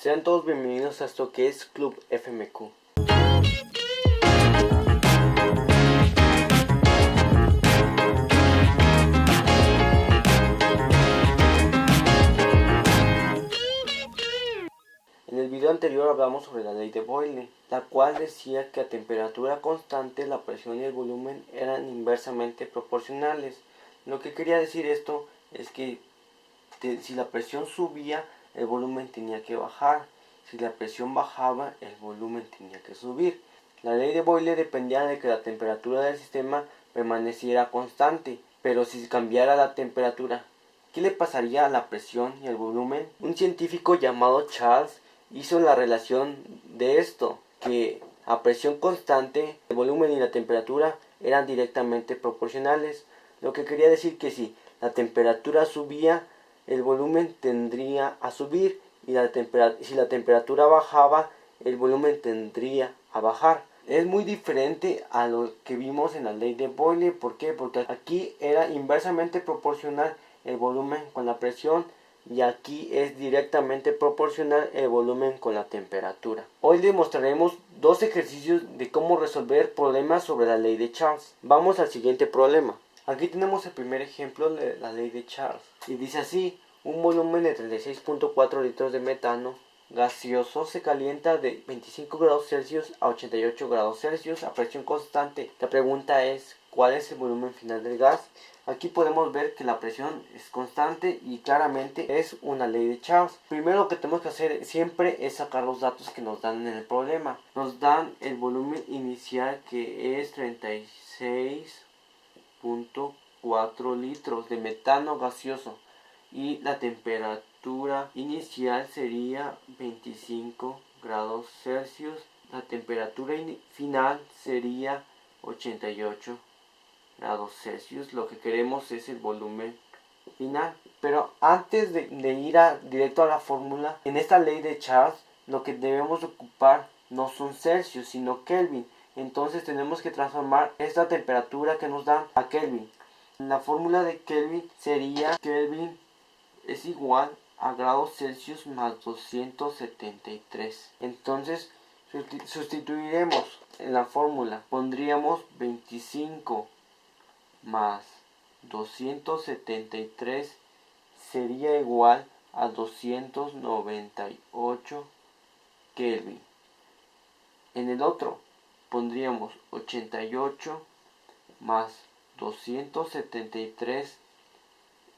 Sean todos bienvenidos a esto que es Club FMQ. En el video anterior hablamos sobre la ley de Boyle, la cual decía que a temperatura constante la presión y el volumen eran inversamente proporcionales. Lo que quería decir esto es que si la presión subía, el volumen tenía que bajar. Si la presión bajaba, el volumen tenía que subir. La ley de Boyle dependía de que la temperatura del sistema permaneciera constante, pero si cambiara la temperatura, ¿qué le pasaría a la presión y al volumen? Un científico llamado Charles hizo la relación de esto, que a presión constante, el volumen y la temperatura eran directamente proporcionales, lo que quería decir que si la temperatura subía, el volumen tendría a subir y si la temperatura bajaba, el volumen tendría a bajar. Es muy diferente a lo que vimos en la ley de Boyle. ¿Por qué? Porque aquí era inversamente proporcional el volumen con la presión y aquí es directamente proporcional el volumen con la temperatura. Hoy demostraremos dos ejercicios de cómo resolver problemas sobre la ley de Charles. Vamos al siguiente problema. Aquí tenemos el primer ejemplo de la ley de Charles y dice así: un volumen de 36.4 litros de metano gaseoso se calienta de 25 grados Celsius a 88 grados Celsius a presión constante. La pregunta es, ¿cuál es el volumen final del gas? Aquí podemos ver que la presión es constante y claramente es una ley de Charles. Primero lo que tenemos que hacer siempre es sacar los datos que nos dan en el problema. Nos dan el volumen inicial, que es 36.4 litros de metano gaseoso, y la temperatura inicial sería 25 grados Celsius. La temperatura final sería 88 grados Celsius. Lo que queremos es el volumen final. Pero antes de ir directo a la fórmula, en esta ley de Charles lo que debemos ocupar no son Celsius sino Kelvin. Entonces tenemos que transformar esta temperatura que nos dan a Kelvin. La fórmula de Kelvin sería Kelvin es igual a grados Celsius más 273. Entonces sustituiremos en la fórmula. Pondríamos 25 más 273 sería igual a 298 Kelvin. En el otro pondríamos 88 más 273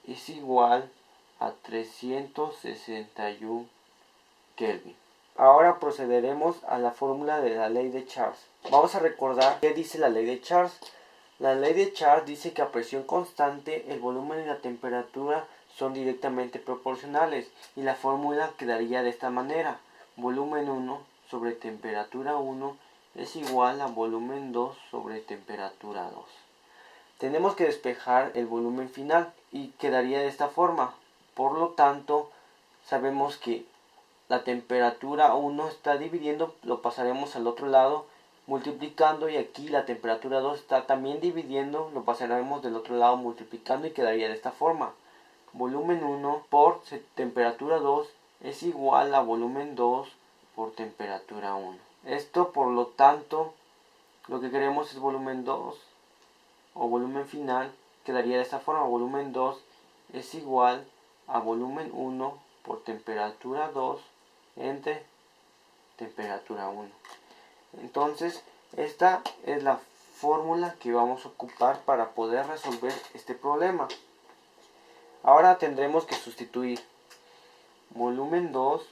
es igual a 361 Kelvin. Ahora procederemos a la fórmula de la ley de Charles. Vamos a recordar qué dice la ley de Charles. La ley de Charles dice que a presión constante el volumen y la temperatura son directamente proporcionales y la fórmula quedaría de esta manera: volumen 1 sobre temperatura 1 es igual a volumen 2 sobre temperatura 2. Tenemos que despejar el volumen final y quedaría de esta forma. Por lo tanto, sabemos que la temperatura 1 está dividiendo, lo pasaremos al otro lado multiplicando, y aquí la temperatura 2 está también dividiendo, lo pasaremos del otro lado multiplicando y quedaría de esta forma: volumen 1 por temperatura 2 es igual a volumen 2 por temperatura 1. Esto, por lo tanto, lo que queremos es volumen 2 o volumen final, quedaría de esta forma: volumen 2 es igual a volumen 1 por temperatura 2 entre temperatura 1. Entonces, esta es la fórmula que vamos a ocupar para poder resolver este problema. Ahora tendremos que sustituir. Volumen 2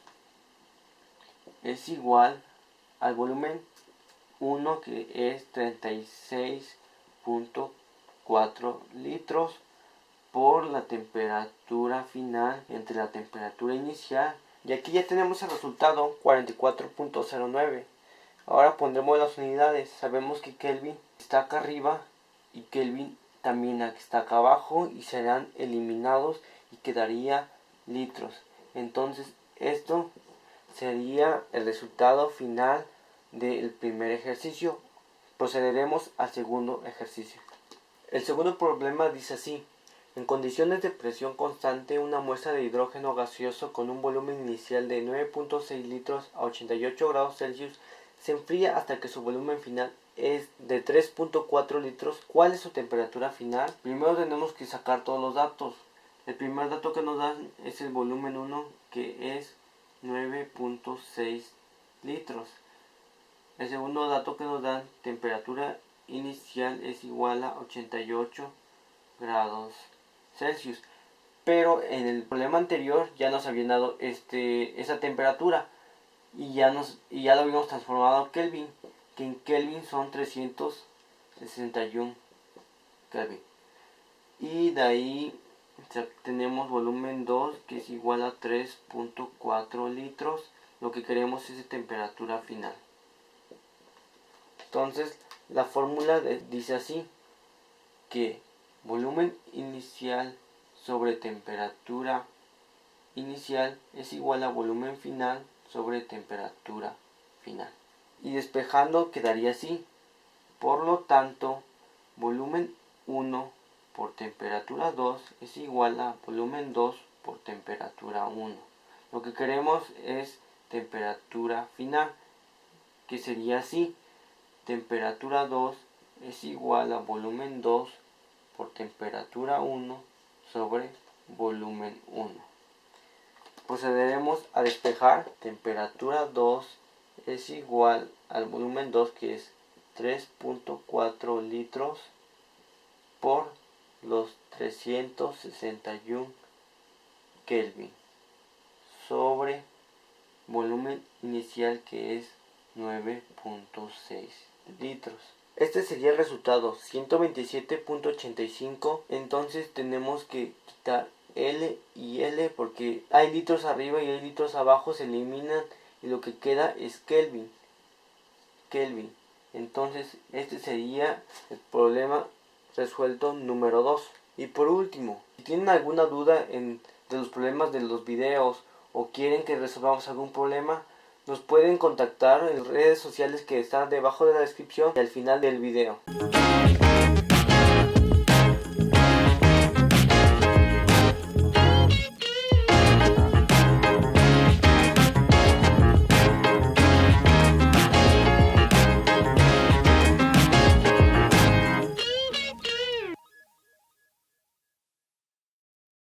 es igual al volumen 1, que es 36.4 litros, por la temperatura final entre la temperatura inicial, y aquí ya tenemos el resultado, 44.09. Ahora pondremos las unidades. Sabemos que Kelvin está acá arriba y Kelvin también está acá abajo, y serán eliminados y quedaría litros. Entonces esto sería el resultado final del primer ejercicio. Procederemos al segundo ejercicio. El segundo problema dice así: En condiciones de presión constante, una muestra de hidrógeno gaseoso con un volumen inicial de 9.6 litros a 88 grados Celsius se enfría hasta que su volumen final es de 3.4 litros. ¿Cuál es su temperatura final? Primero tenemos que sacar todos los datos. El primer dato que nos dan es el volumen 1, que es 9.6 litros. El segundo dato que nos dan, temperatura inicial es igual a 88 grados Celsius. Pero en el problema anterior ya nos habían dado esa temperatura y ya lo habíamos transformado a Kelvin, que en Kelvin son 361 Kelvin. Y de ahí tenemos volumen 2, que es igual a 3.4 litros. Lo que queremos es temperatura final. Entonces la fórmula dice así, que volumen inicial sobre temperatura inicial es igual a volumen final sobre temperatura final. Y despejando quedaría así. Por lo tanto, volumen 1 por temperatura 2 es igual a volumen 2 por temperatura 1. Lo que queremos es temperatura final, que sería así. Temperatura 2 es igual a volumen 2 por temperatura 1 sobre volumen 1. Procederemos a despejar. Temperatura 2 es igual al volumen 2, que es 3.4 litros por los 361 Kelvin sobre volumen inicial, que es 9.6 litros. Este sería el resultado, 127.85. Entonces tenemos que quitar L y L porque hay litros arriba y hay litros abajo, se eliminan y lo que queda es Kelvin. Entonces este sería el problema resuelto número 2. Y por último, si tienen alguna duda de los problemas de los videos o quieren que resolvamos algún problema, nos pueden contactar en redes sociales que están debajo de la descripción y al final del video.